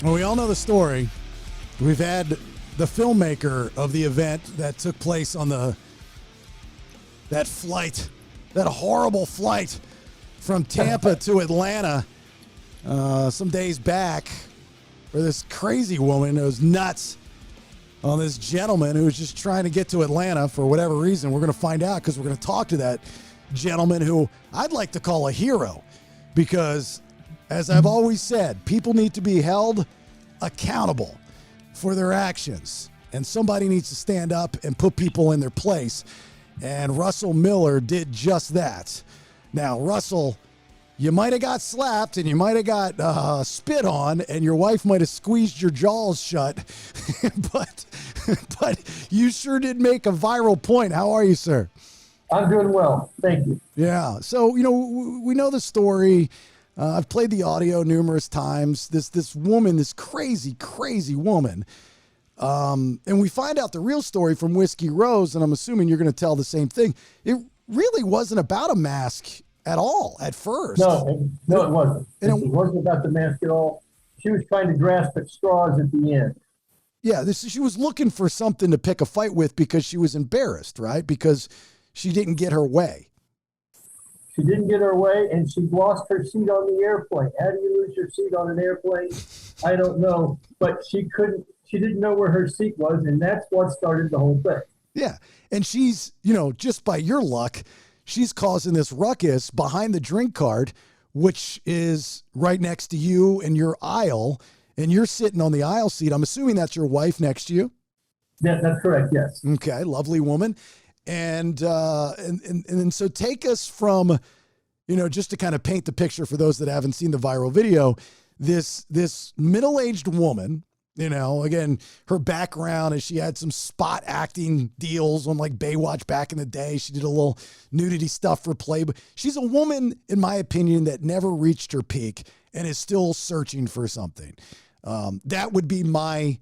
Well, we all know the story. We've had the filmmaker of the event that took place on that flight, that horrible flight from Tampa to Atlanta some days back, where this crazy woman was nuts on this gentleman who was just trying to get to Atlanta for whatever reason. We're going to find out because we're going to talk to that gentleman who I'd like to call a hero because, as I've always said, people need to be held accountable for their actions, and somebody needs to stand up and put people in their place. And Russell Miller did just that. Now, Russell, you might have got slapped and you might have got spit on and your wife might have squeezed your jaws shut, but you sure did make a viral point. How are you, sir? I'm doing well. Thank you. Yeah. So, we know the story. I've played the audio numerous times. This woman, this crazy, crazy woman. And we find out the real story from Whiskey Rose, and I'm assuming you're going to tell the same thing. It really wasn't about a mask at all at first. No, it wasn't. It wasn't about the mask at all. She was trying to grasp at straws at the end. Yeah, she was looking for something to pick a fight with because she was embarrassed, right? Because she didn't get her way. She didn't get her way, and she lost her seat on the airplane. How do you lose your seat on an airplane? I don't know, but she didn't know where her seat was, and that's what started the whole thing. Yeah, and she's, just by your luck, she's causing this ruckus behind the drink cart, which is right next to you in your aisle, and you're sitting on the aisle seat. I'm assuming that's your wife next to you? Yeah, that's correct, yes. Okay, lovely woman. And so take us from, just to kind of paint the picture for those that haven't seen the viral video, this middle-aged woman, again, her background is she had some spot acting deals on like Baywatch back in the day. She did a little nudity stuff for Playboy. She's a woman, in my opinion, that never reached her peak and is still searching for something. That would be my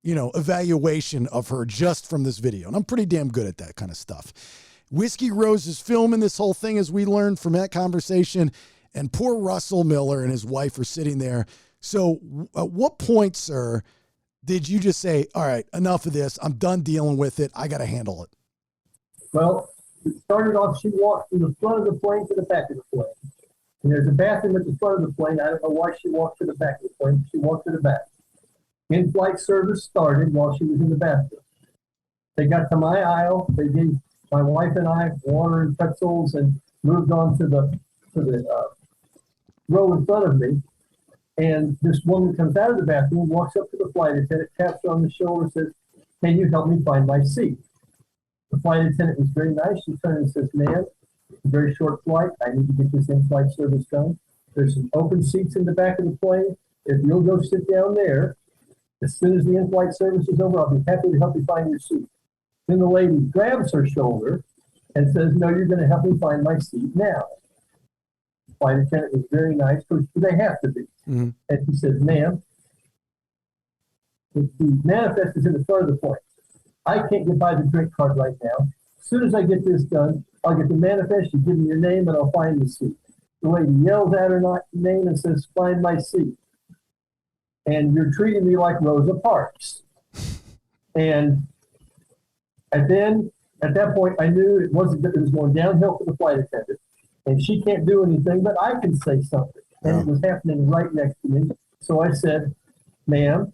evaluation of her just from this video. And I'm pretty damn good at that kind of stuff. Whiskey Rose is filming this whole thing, as we learned from that conversation, and poor Russell Miller and his wife are sitting there. So at what point, sir, did you just say, all right, enough of this. I'm done dealing with it. I got to handle it. Well, it started off, she walked from the front of the plane to the back of the plane. And there's a bathroom at the front of the plane. I don't know why she walked to the back of the plane. She walked to the back. In-flight service started while she was in the bathroom. They got to my aisle. They gave my wife and I water and pretzels and moved on to the row in front of me. And this woman comes out of the bathroom, walks up to the flight attendant, taps her on the shoulder, says, "Can you help me find my seat?" The flight attendant was very nice. She turned and says, "Ma'am, it's a very short flight. I need to get this in-flight service done. There's some open seats in the back of the plane. If you'll go sit down there, as soon as the in-flight service is over, I'll be happy to help you find your seat." Then the lady grabs her shoulder and says, "No, you're going to help me find my seat now." The flight attendant was very nice, because they have to be. Mm-hmm. And he says, "Ma'am, the manifest is in the front of the plane. I can't get by the drink cart right now. As soon as I get this done, I'll get the manifest, you give me your name, and I'll find the seat." The lady yells at her name and says, "Find my seat. And you're treating me like Rosa Parks." And at that point, I knew it was going downhill for the flight attendant. And she can't do anything, but I can say something. And it was happening right next to me. So I said, "Ma'am,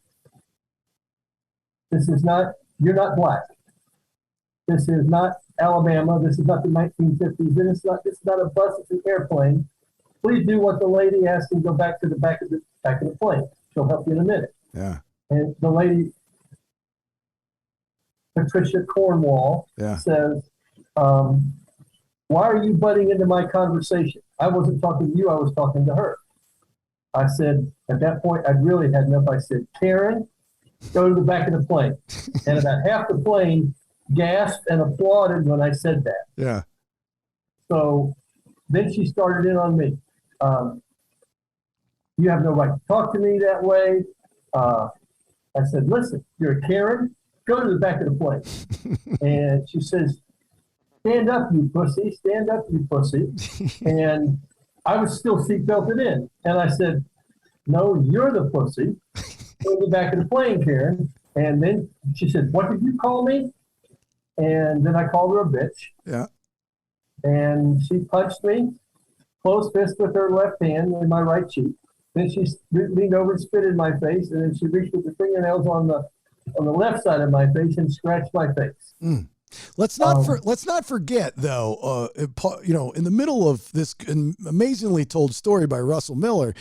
you're not black. This is not Alabama. This is not the 1950s. This is not a bus, it's an airplane. Please do what the lady asked and go back to the back of the plane. She'll help you in a minute." Yeah. And the lady, Patricia Cornwall, says, "Why are you butting into my conversation? I wasn't talking to you, I was talking to her." I said, at that point, I really had enough. I said, "Karen, go to the back of the plane." And about half the plane gasped and applauded when I said that. Yeah. So then she started in on me. "You have no right to talk to me that way." I said, "Listen, you're a Karen. Go to the back of the plane." And she says, "Stand up, you pussy. Stand up, you pussy." And I was still seatbelted in. And I said, "No, you're the pussy. in the back of the plane, Karen. And then she said, "What did you call me?" And then I called her a bitch. Yeah. And she punched me, closed fist with her left hand in my right cheek. Then she leaned over and spit in my face, and then she reached with the fingernails on the left side of my face and scratched my face. Let's not forget though, in the middle of this amazingly told story by Russell Miller,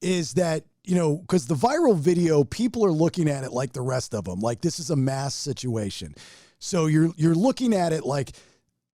is that because the viral video, people are looking at it like the rest of them, like this is a mass situation. So you're looking at it like,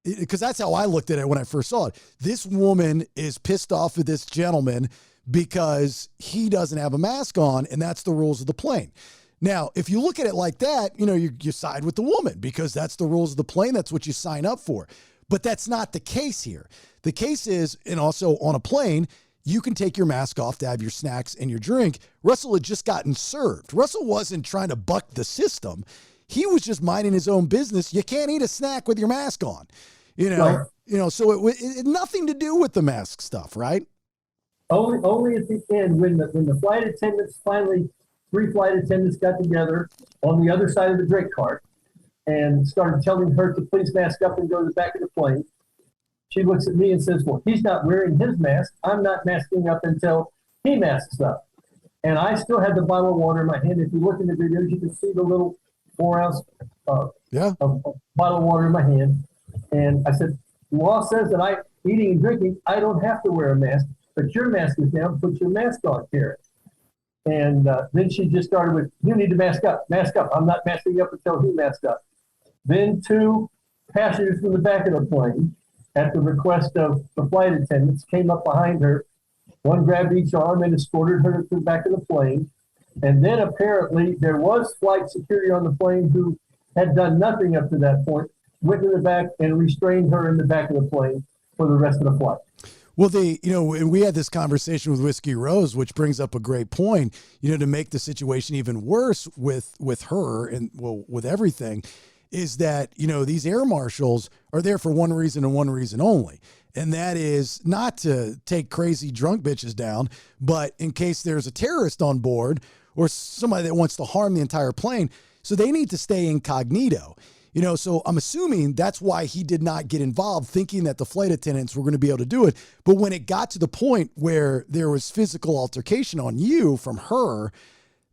because that's how I looked at it when I first saw it. This woman is pissed off at this gentleman because he doesn't have a mask on, and that's the rules of the plane. Now, if you look at it like that, you side with the woman because that's the rules of the plane. That's what you sign up for. But that's not the case here. The case is, and also on a plane, you can take your mask off to have your snacks and your drink. Russell had just gotten served. Russell wasn't trying to buck the system. He was just minding his own business. You can't eat a snack with your mask on, Right. So it had nothing to do with the mask stuff, right? Only at the end when the flight attendants finally, 3 flight attendants got together on the other side of the drink cart and started telling her to please mask up and go to the back of the plane. She looks at me and says, "Well, he's not wearing his mask. I'm not masking up until he masks up." And I still had the bottle of water in my hand. If you look in the videos, you can see the little 4-ounce bottle of water in my hand. And I said, "The law says that I eating and drinking, I don't have to wear a mask, but your mask is down. Put your mask on, Karen." And then she just started with, "You need to mask up, mask up. I'm not masking up until he masks up." Then 2 passengers from the back of the plane, at the request of the flight attendants, came up behind her. One grabbed each arm and escorted her to the back of the plane. And then apparently there was flight security on the plane who had done nothing up to that point, went to the back and restrained her in the back of the plane for the rest of the flight. Well, we had this conversation with Whiskey Rose, which brings up a great point, to make the situation even worse with her and with everything, is that, these air marshals are there for one reason and one reason only. And that is not to take crazy drunk bitches down, but in case there's a terrorist on board or somebody that wants to harm the entire plane. So they need to stay incognito. So I'm assuming that's why he did not get involved, thinking that the flight attendants were going to be able to do it. But when it got to the point where there was physical altercation on you from her,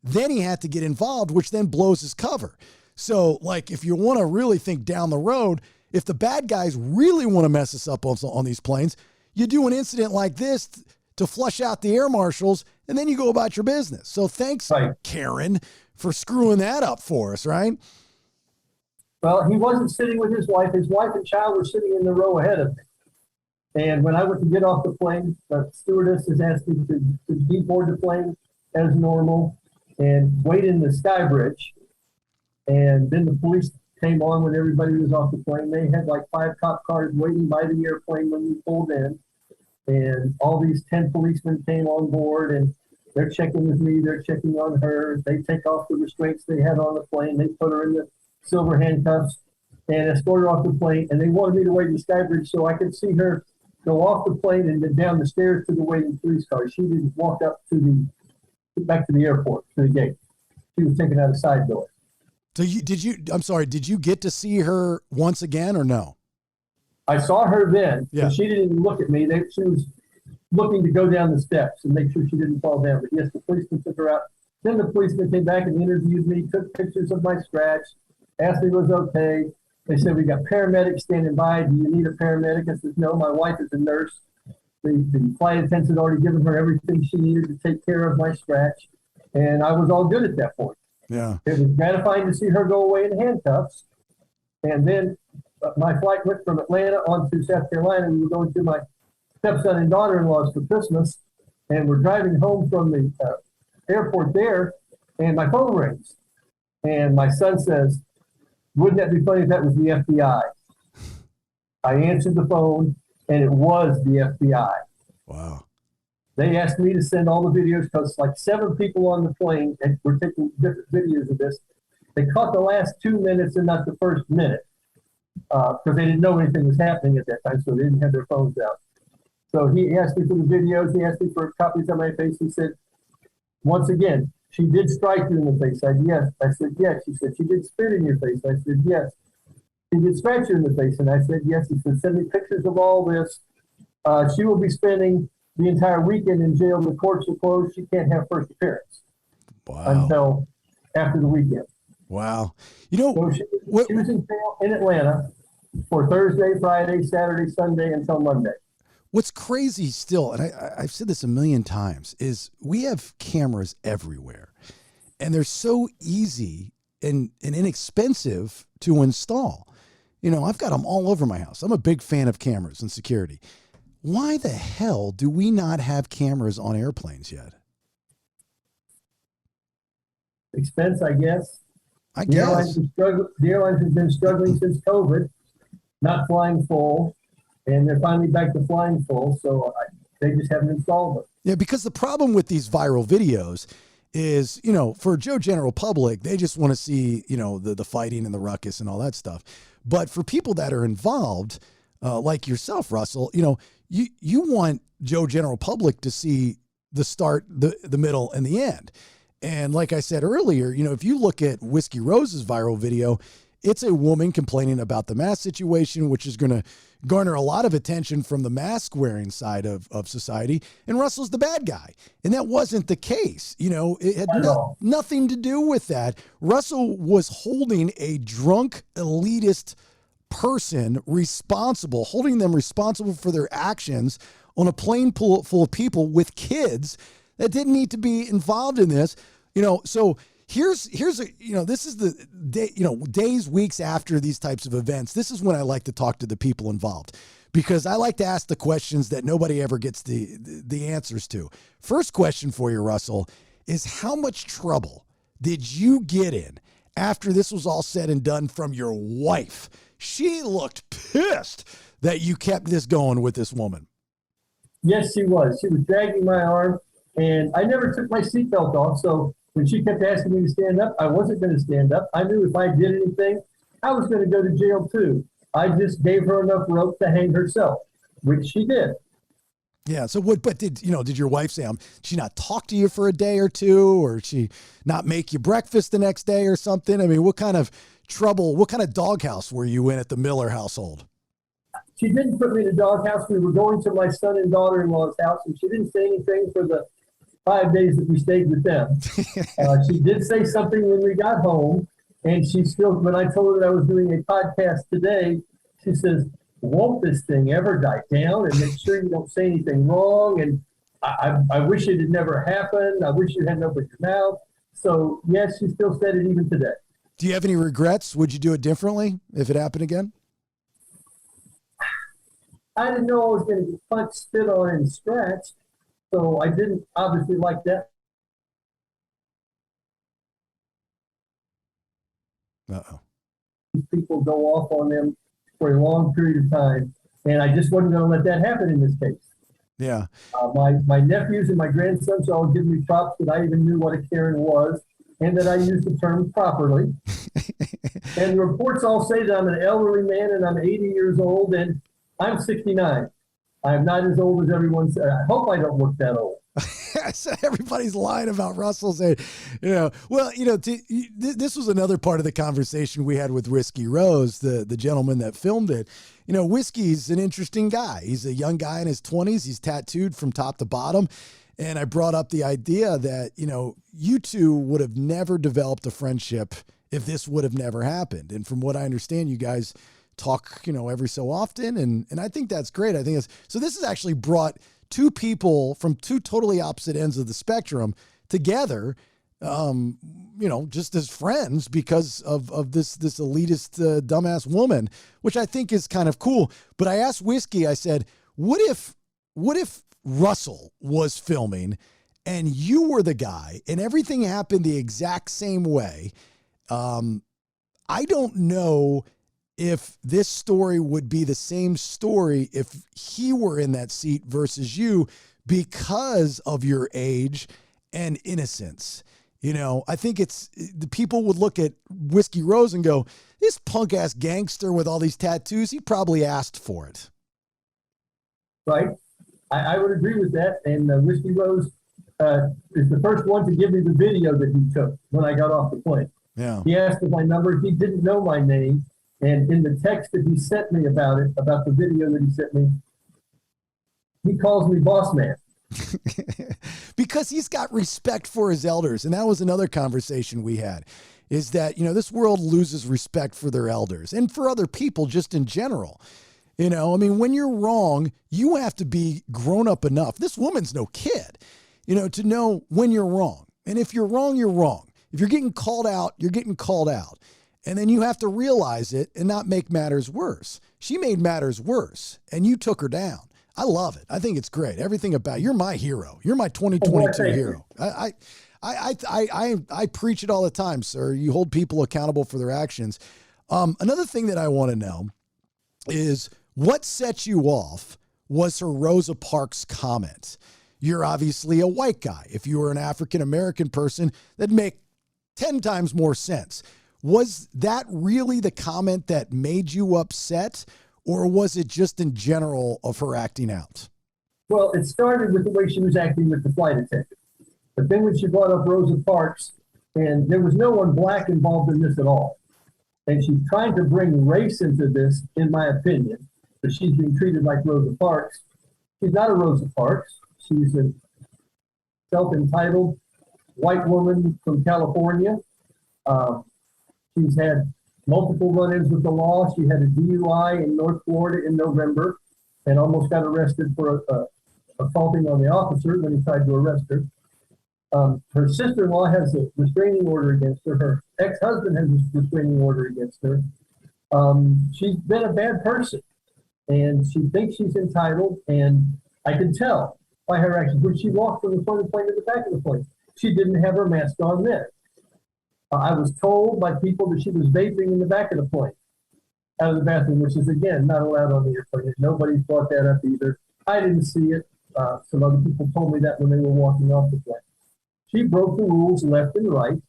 then he had to get involved, which then blows his cover. So, like, if you want to really think down the road, if the bad guys really want to mess us up on these planes, you do an incident like this to flush out the air marshals, and then you go about your business. So thanks, Right. Karen, for screwing that up for us, right? Well, he wasn't sitting with his wife. His wife and child were sitting in the row ahead of me. And when I went to get off the plane, the stewardess has asked me to deboard the plane as normal and wait in the sky bridge. And then the police came on when everybody was off the plane. They had like 5 cop cars waiting by the airplane when we pulled in. And all these 10 policemen came on board, and they're checking with me. They're checking on her. They take off the restraints they had on the plane. They put her in the silver handcuffs and escort her off the plane. And they wanted me to wait in the sky bridge so I could see her go off the plane and then down the stairs to the waiting police car. She didn't walk up back to the airport, to the gate. She was taken out a side door. So did you get to see her once again or no? I saw her then, Yeah. but she didn't even look at me. She was looking to go down the steps and make sure she didn't fall down. But yes, the policeman took her out. Then the policeman came back and interviewed me, took pictures of my scratch, asked me if it was okay. They said, "We got paramedics standing by. Do you need a paramedic?" I said, "No, my wife is a nurse." The flight attendants had already given her everything she needed to take care of my scratch. And I was all good at that point. Yeah. It was gratifying to see her go away in handcuffs. And then my flight went from Atlanta on to South Carolina. We were going to my stepson and daughter-in-law's for Christmas. And we're driving home from the airport there, and my phone rings. And my son says, "Wouldn't that be funny if that was the FBI?" I answered the phone, and it was the FBI. Wow. They asked me to send all the videos because like 7 people on the plane and were taking different videos of this. They caught the last 2 minutes and not the first minute because they didn't know anything was happening at that time, so they didn't have their phones out. So he asked me for the videos. He asked me for copies of my face. He said, "Once again, She did strike you in the face. I said, yes. I said, yes. She said, she did spit in your face. I said, yes. She did scratch you in the face. And I said, yes. He said, send me pictures of all this. She will be spending the entire weekend in jail. The courts are closed. She can't have first appearance until after the weekend. Wow. You know, so she was in jail in Atlanta for Thursday, Friday, Saturday, Sunday until Monday. What's crazy still, and I've said this a million times, is we have cameras everywhere, and they're so easy and inexpensive to install. You know, I've got them all over my house. I'm a big fan of cameras and security. Why the hell do we not have cameras on airplanes yet? Expense, I guess. The airlines have been struggling since COVID, not flying full. And they're finally back to flying full, so they just haven't installed them. Yeah, because the problem with these viral videos is, you know, for Joe General public, they just want to see, you know, the fighting and the ruckus and all that stuff. But for people that are involved, like yourself, Russell, you know, you want Joe General public to see the start, the middle, and the end. And like I said earlier, you know, if you look at Whiskey Rose's viral video, it's a woman complaining about the mask situation, which is going to garner a lot of attention from the mask wearing side of society. And Russell's the bad guy. And that wasn't the case. You know, it had nothing to do with that. Russell was holding a drunk elitist person responsible, holding them responsible for their actions on a plane full of people with kids that didn't need to be involved in this. You know, so Here's a, you know, this is the day, you know, days, weeks after these types of events. This is when I like to talk to the people involved, because I like to ask the questions that nobody ever gets the answers to. First question for you, Russell, is how much trouble did you get in after this was all said and done from your wife? She looked pissed that you kept this going with this woman. Yes, she was. She was dragging my arm, and I never took my seatbelt off, so when she kept asking me to stand up, I wasn't going to stand up. I knew if I did anything, I was going to go to jail too. I just gave her enough rope to hang herself, which she did. Yeah. So what, but did your wife say, she not talk to you for a day or two, or she not make you breakfast the next day or something? I mean, what kind of trouble, what kind of doghouse were you in at the Miller household? She didn't put me in a doghouse. We were going to my son and daughter-in-law's house, and she didn't say anything for the 5 days that we stayed with them. She did say something when we got home, and she still, when I told her that I was doing a podcast today, she says, won't this thing ever die down, and make sure you don't say anything wrong, and I wish it had never happened. I wish you hadn't opened your mouth. So yes, she still said it even today. Do you have any regrets? Would you do it differently if it happened again? I didn't know I was going to get punched, spit on, and scratched. So I didn't obviously like that. Uh-oh. People go off on them for a long period of time, and I just wasn't going to let that happen in this case. Yeah. My nephews and my grandsons all give me props that I even knew what a Karen was, and that I used the term properly. And the reports all say that I'm an elderly man, and I'm 80 years old, and I'm 69. I'm not as old as everyone said. I hope I don't look that old. Everybody's lying about Russell saying, you know, well, you know, this was another part of the conversation we had with Whiskey Rose, the gentleman that filmed it. You know, Whiskey's an interesting guy. He's a young guy in his 20s. He's tattooed from top to bottom. And I brought up the idea that, you know, you two would have never developed a friendship if this would have never happened. And from what I understand, you guys talk, you know, every so often. And I think that's great. I think it's, so this has actually brought two people from two totally opposite ends of the spectrum together, you know, just as friends because of this elitist dumbass woman, which I think is kind of cool. But I asked Whiskey, I said, what if Russell was filming and you were the guy and everything happened the exact same way? I don't know if this story would be the same story if he were in that seat versus you because of your age and innocence. You know, I think it's the people would look at Whiskey Rose and go, this punk ass gangster with all these tattoos, he probably asked for it. Right. I would agree with that. And Whiskey Rose is the first one to give me the video that he took when I got off the plane. Yeah. He asked for my number. He didn't know my name. And in the text that he sent me about the video that he sent me, he calls me boss man. Because he's got respect for his elders. And that was another conversation we had, is that, this world loses respect for their elders and for other people just in general. When you're wrong, you have to be grown up enough. This woman's no kid, to know when you're wrong. And if you're wrong, you're wrong. If you're getting called out, you're getting called out. And then you have to realize it and not make matters worse. She made matters worse, and you took her down. I love it. I think it's great. Everything about you're my hero. You're my 2022 hero. I preach it all the time, sir. You hold people accountable for their actions. Another thing that I want to know is what set you off was her Rosa Parks comment. You're obviously a white guy. If you were an African-American person, that'd make 10 times more sense. Was that really the comment that made you upset, or was it just in general of her acting out? Well, it started with the way she was acting with the flight attendant. But then when she brought up Rosa Parks, and there was no one black involved in this at all. And she's trying to bring race into this, in my opinion, but she's being treated like Rosa Parks. She's not a Rosa Parks. She's a self-entitled white woman from California. She's had multiple run-ins with the law. She had a DUI in North Florida in November and almost got arrested for assaulting on the officer when he tried to arrest her. Her sister-in-law has a restraining order against her. Her ex-husband has a restraining order against her. She's been a bad person, and she thinks she's entitled, and I can tell by her actions. When she walked from the front of the plane to the back of the plane, she didn't have her mask on then. I was told by people that she was vaping in the back of the plane, out of the bathroom, which is, again, not allowed on the airplane. Nobody's brought that up either. I didn't see it. Some other people told me that when they were walking off the plane. She broke the rules left and right.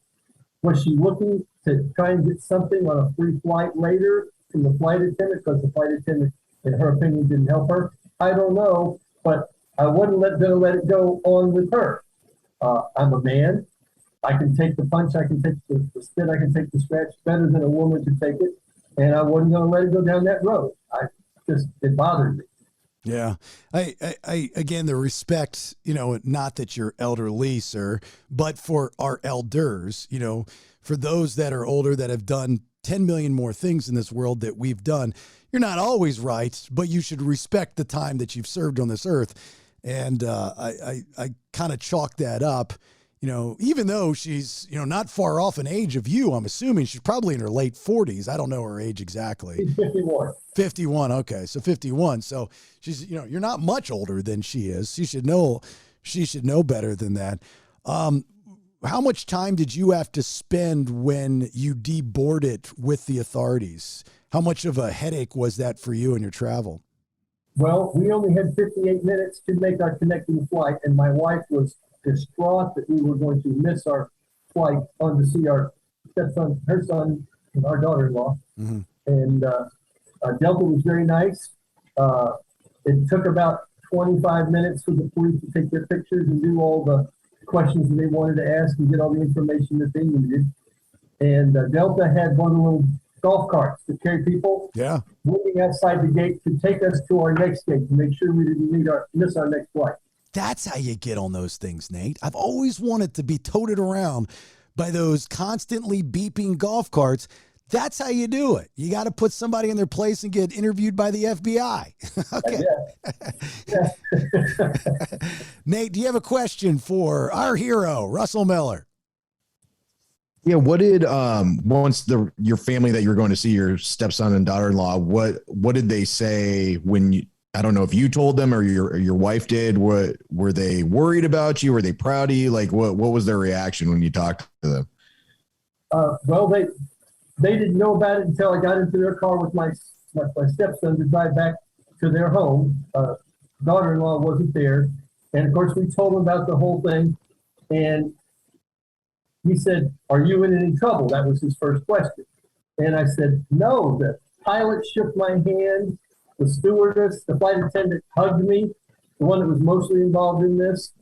Was she looking to try and get something on a free flight later from the flight attendant because the flight attendant, in her opinion, didn't help her? I don't know, but I wasn't going to let it go on with her. I'm a man. I can take the punch, I can take the spit, I can take the scratch better than a woman can take it. And I wasn't going to let it go down that road. It bothered me. Yeah. I again, the respect, not that you're elderly, sir, but for our elders, for those that are older that have done 10 million more things in this world that we've done. You're not always right, but you should respect the time that you've served on this earth. And I kind of chalk that up. Even though she's, not far off in age of you, I'm assuming she's probably in her late 40s. I don't know her age exactly. She's 51. 51. Okay. So 51. So she's, you're not much older than she is. She should know better than that. How much time did you have to spend when you deboarded with the authorities? How much of a headache was that for you in your travel? Well, we only had 58 minutes to make our connecting flight, and my wife was distraught that we were going to miss our flight on to see our stepson, her son, and our daughter-in-law. Mm-hmm. And Delta was very nice. It took about 25 minutes for the police to take their pictures and do all the questions that they wanted to ask and get all the information that they needed. And Delta had one of the little golf carts that carry people. Yeah. Waiting outside the gate to take us to our next gate to make sure we didn't miss our next flight. That's how you get on those things, Nate. I've always wanted to be toted around by those constantly beeping golf carts. That's how you do it. You got to put somebody in their place and get interviewed by the FBI. Okay. Nate, do you have a question for our hero, Russell Miller? Yeah. What did, once your family that you're going to see, your stepson and daughter-in-law, what did they say when you, I don't know if you told them or your wife did, what were they worried about you? Were they proud of you? Like what was their reaction when you talked to them? Well, they didn't know about it until I got into their car with my stepson to drive back to their home. Daughter-in-law wasn't there. And of course we told him about the whole thing. And he said, "Are you in any trouble?" That was his first question. And I said, "No." The pilot shook my hand. The stewardess, the flight attendant hugged me, the one that was mostly involved in this.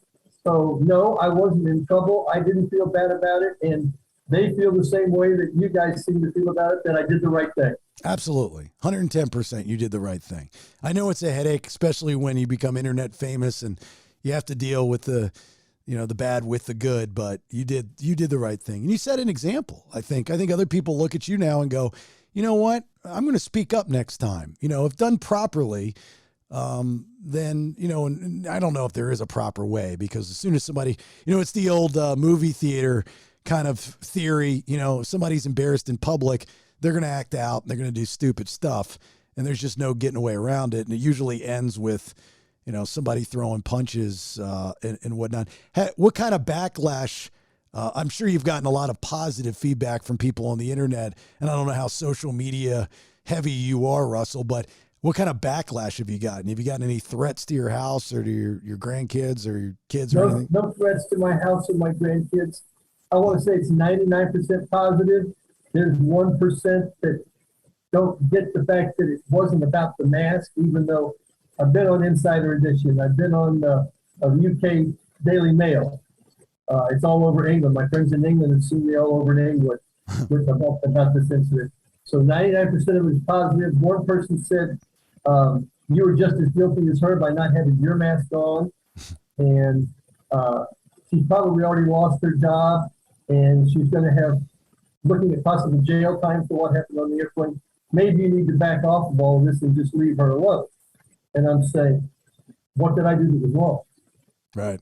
So no, I wasn't in trouble. I didn't feel bad about it. And they feel the same way that you guys seem to feel about it, that I did the right thing. Absolutely. 110%. You did the right thing. I know it's a headache, especially when you become internet famous and you have to deal with the bad with the good, but you did the right thing. And you set an example. I think other people look at you now and go, you know what? I'm going to speak up next time. If done properly, then, and I don't know if there is a proper way, because as soon as somebody, it's the old movie theater kind of theory, if somebody's embarrassed in public, they're going to act out and they're going to do stupid stuff, and there's just no getting away around it. And it usually ends with, somebody throwing punches and whatnot. What kind of backlash? I'm sure you've gotten a lot of positive feedback from people on the internet, and I don't know how social media heavy you are, Russell, but what kind of backlash have you gotten? Have you gotten any threats to your house or to your grandkids or your kids or anything? No threats to my house or my grandkids. I want to say it's 99% positive. There's 1% that don't get the fact that it wasn't about the mask, even though I've been on Insider Edition. I've been on the UK Daily Mail. It's all over England. My friends in England have seen me all over in England about this incident. So 99% of it is positive. One person said, you were just as guilty as her by not having your mask on. And she's probably already lost her job, and she's going to have, looking at possible jail time for what happened on the airplane. Maybe you need to back off of all of this and just leave her alone. And I'm saying, what did I do that was wrong? Right.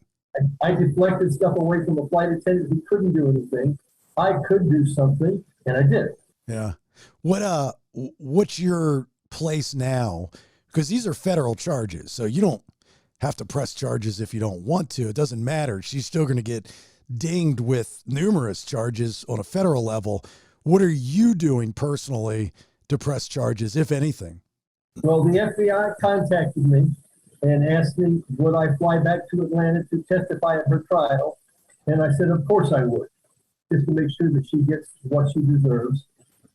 I deflected stuff away from a flight attendant who couldn't do anything. I could do something, and I did. Yeah. What's your place now? Because these are federal charges, so you don't have to press charges if you don't want to. It doesn't matter. She's still going to get dinged with numerous charges on a federal level. What are you doing personally to press charges, if anything? Well, the FBI contacted me and asked me, would I fly back to Atlanta to testify at her trial? And I said, of course I would, just to make sure that she gets what she deserves.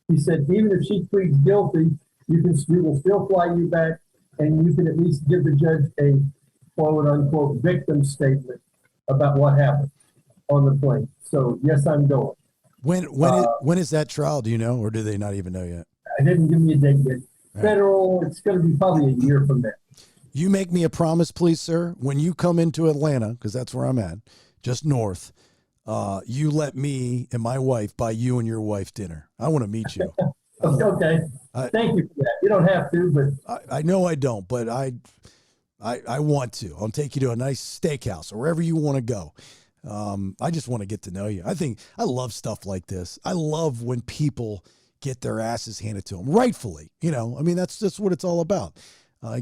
He said, even if she pleads guilty, we will still fly you back, and you can at least give the judge a quote unquote victim statement about what happened on the plane. So yes, I'm going. When is that trial? Do you know, or do they not even know yet? I didn't give me a date yet. Federal, it's going to be probably a year from now. You make me a promise, please, sir. When you come into Atlanta, because that's where I'm at, just north, you let me and my wife buy you and your wife dinner. I want to meet you. Okay. Thank you for that. You don't have to, but I know I don't, but I want to. I'll take you to a nice steakhouse or wherever you want to go. I just want to get to know you. I love stuff like this. I love when people get their asses handed to them, rightfully. That's just what it's all about.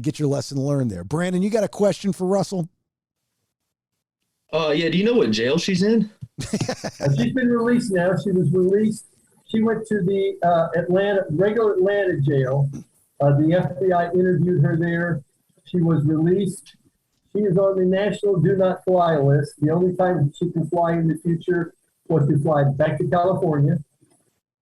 Get your lesson learned there. Brandon, you got a question for Russell? Yeah. Do you know what jail she's in? she's been released now. She was released. She went to the regular Atlanta jail. The FBI interviewed her there. She was released. She is on the national do not fly list. The only time she can fly in the future was to fly back to California,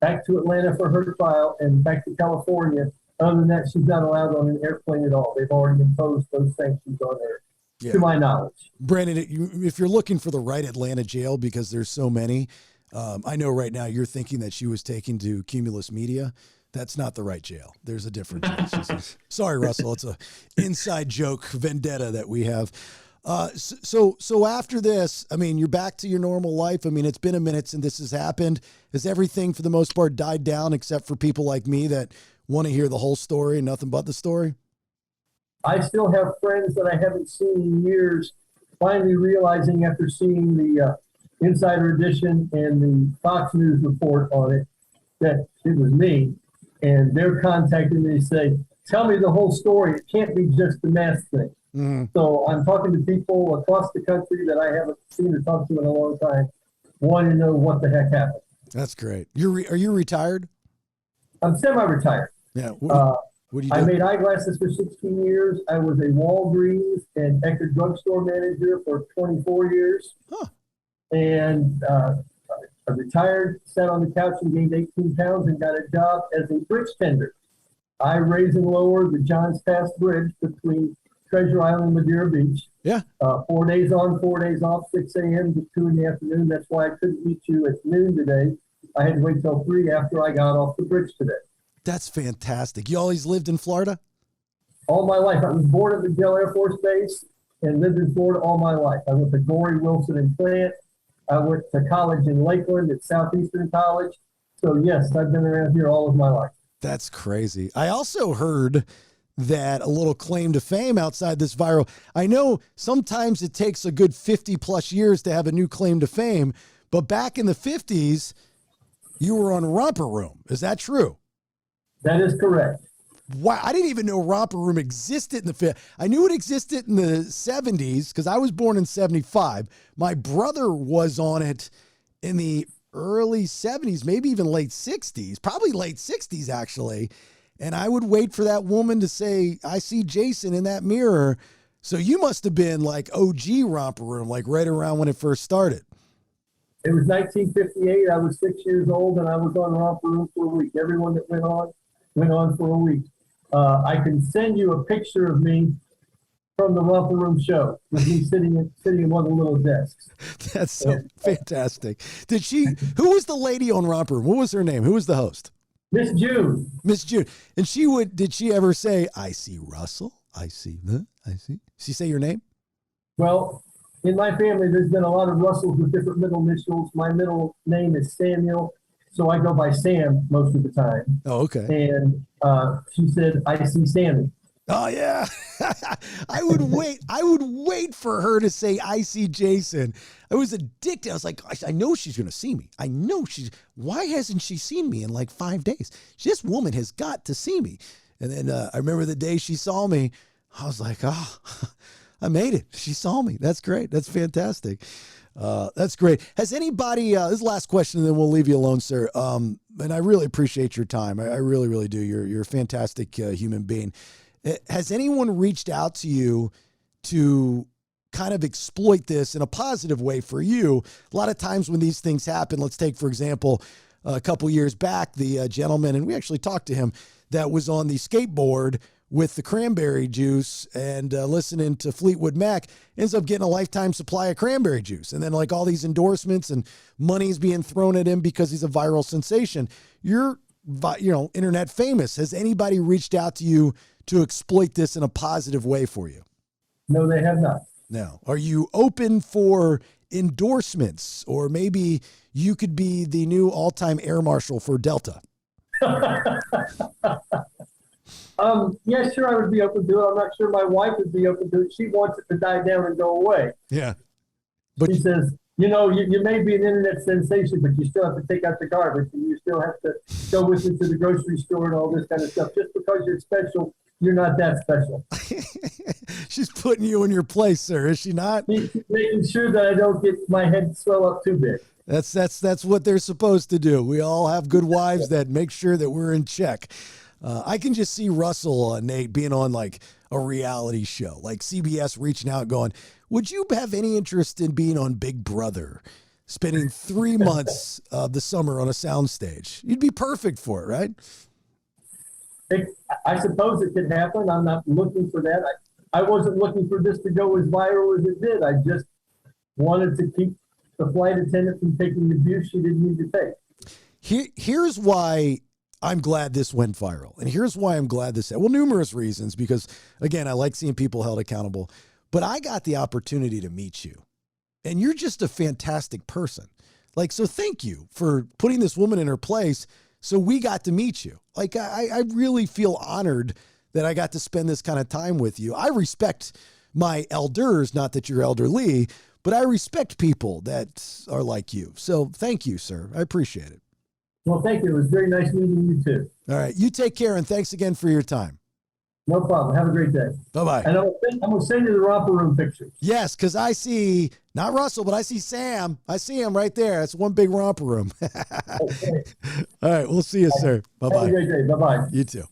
back to Atlanta for her trial, and back to California. Other than that, she's not allowed on an airplane at all. They've already imposed those sanctions on her, to my knowledge. Brandon, if you're looking for the right Atlanta jail, because there's so many, I know right now you're thinking that she was taken to Cumulus Media. That's not the right jail. There's a different jail. Sorry, Russell. It's a inside joke vendetta that we have. So after this, you're back to your normal life. It's been a minute since this has happened. Has everything for the most part died down, except for people like me that want to hear the whole story and nothing but the story? I still have friends that I haven't seen in years, finally realizing after seeing the Insider Edition and the Fox News report on it that it was me. And they're contacting me to say, tell me the whole story. It can't be just the mask thing. Mm-hmm. So I'm talking to people across the country that I haven't seen or talked to in a long time, wanting to know what the heck happened. That's great. Are you retired? I'm semi-retired. Yeah. What do you do? I made eyeglasses for 16 years. I was a Walgreens and Eckerd drugstore manager for 24 years. Huh. And I retired, sat on the couch and gained 18 pounds and got a job as a bridge tender. I raise and lower the Johns Pass Bridge between Treasure Island, Madeira Beach. Yeah. 4 days on, 4 days off, 6 a.m. to 2 in the afternoon. That's why I couldn't meet you at noon today. I had to wait till 3 after I got off the bridge today. That's fantastic. You always lived in Florida? All my life. I was born at McGill Air Force Base and lived in Florida all my life. I went to Gorey, Wilson, and Plant. I went to college in Lakeland at Southeastern College. So, yes, I've been around here all of my life. That's crazy. I also heard that a little claim to fame outside this viral. I know sometimes it takes a good 50 plus years to have a new claim to fame, but back in the 50s, you were on Romper Room. Is that true? That is correct. Wow, I didn't even know Romper Room existed in the 50s. I knew it existed in the 70s because I was born in 75. My brother was on it in the early 70s, maybe even late 60s, probably late 60s actually. And I would wait for that woman to say, I see Jason in that mirror. So you must have been like OG Romper Room, like right around when it first started. It was 1958. I was 6 years old, and I was on Romper Room for a week. Everyone that went on for a week. I can send you a picture of me from the Romper Room show with me sitting in one of the little desks. That's so fantastic. Who was the lady on Romper Room? What was her name? Who was the host? Miss June. Miss June. And did she ever say, I see Russell? I see. Did she say your name? Well, in my family, there's been a lot of Russells with different middle initials. My middle name is Samuel, so I go by Sam most of the time. Oh, okay. And she said, I see Sammy. Oh, yeah. I would wait for her to say, I see Jason. I was addicted. I was like, I know she's going to see me. Why hasn't she seen me in like 5 days? This woman has got to see me. And then I remember the day she saw me, I was like, oh, I made it. She saw me. That's great. That's fantastic. That's great. Has anybody, this is the last question and then we'll leave you alone, sir. And I really appreciate your time. I really, really do. You're a fantastic human being. Has anyone reached out to you to kind of exploit this in a positive way for you? A lot of times when these things happen, let's take, for example, a couple years back, the gentleman, and we actually talked to him, that was on the skateboard with the cranberry juice and listening to Fleetwood Mac, ends up getting a lifetime supply of cranberry juice. And then like all these endorsements and money's being thrown at him because he's a viral sensation. You're, internet famous. Has anybody reached out to you to exploit this in a positive way for you? No, they have not. No. Are you open for endorsements, or maybe you could be the new all-time air marshal for Delta? Yeah, sure, I would be open to it. I'm not sure my wife would be open to it. She wants it to die down and go away. Yeah. But she says, you may be an internet sensation, but you still have to take out the garbage, and you still have to go with it to the grocery store and all this kind of stuff. Just because you're special, you're not that special. She's putting you in your place, sir, is she not? She's making sure that I don't get my head swell up too big. That's what they're supposed to do. We all have good wives that make sure that we're in check. I can just see Russell, Nate, being on like a reality show, like CBS reaching out going, would you have any interest in being on Big Brother, spending 3 months of the summer on a soundstage? You'd be perfect for it, right? I suppose it could happen. I'm not looking for that. I wasn't looking for this to go as viral as it did. I just wanted to keep the flight attendant from taking the abuse she didn't need to take. Here's why I'm glad this went viral. And here's why I'm glad this, well, numerous reasons, because again, I like seeing people held accountable, but I got the opportunity to meet you and you're just a fantastic person. Like, so thank you for putting this woman in her place. So we got to meet you. Like, I really feel honored that I got to spend this kind of time with you. I respect my elders, not that you're elderly, but I respect people that are like you. So thank you, sir. I appreciate it. Well, thank you. It was very nice meeting you too. All right. You take care, and thanks again for your time. No problem. Have a great day. Bye-bye. And I'm going to send you the Romper Room pictures. Yes, because I see, not Russell, but I see Sam. I see him right there. It's one big Romper Room. Okay. All right. We'll see you, sir. Bye-bye. Have a great day. Bye-bye. You too.